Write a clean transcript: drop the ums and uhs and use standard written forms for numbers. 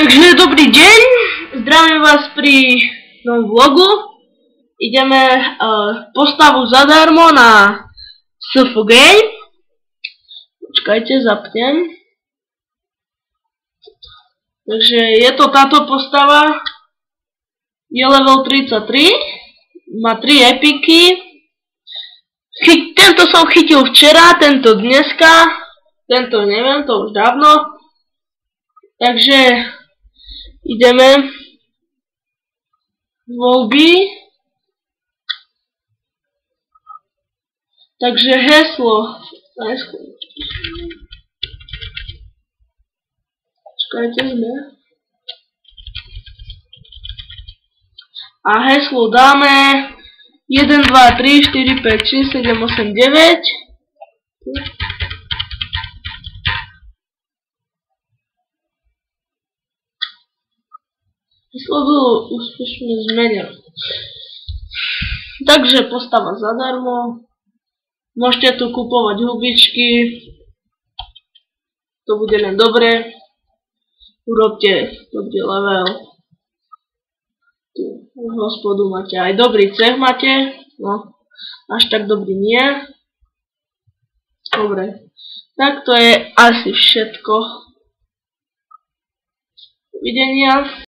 Takže dobrý deň, zdravím vás pri novom vlogu. Ideme postavu zadarmo na SFG. Počkajte, zapnem. Takže je to táto postava, je level 33, má 3 epiky. Tento som chytil včera, tento dneska, tento neviem, to už dávno. Takže ideme voľby. Takže heslo. Čakajte, sme. A heslo dáme 1, 2, 3, 4, 5, 6, 7, 8, 9. Heslo bylo úspešne zmenené. Takže postava zadarmo. Môžete tu kupovať hubičky. To bude len dobre. Urobte dobrý level. Tu hospodu máte aj dobrý cech máte. No, až tak dobrý nie. Dobre. Tak to je asi všetko. Dovidenia.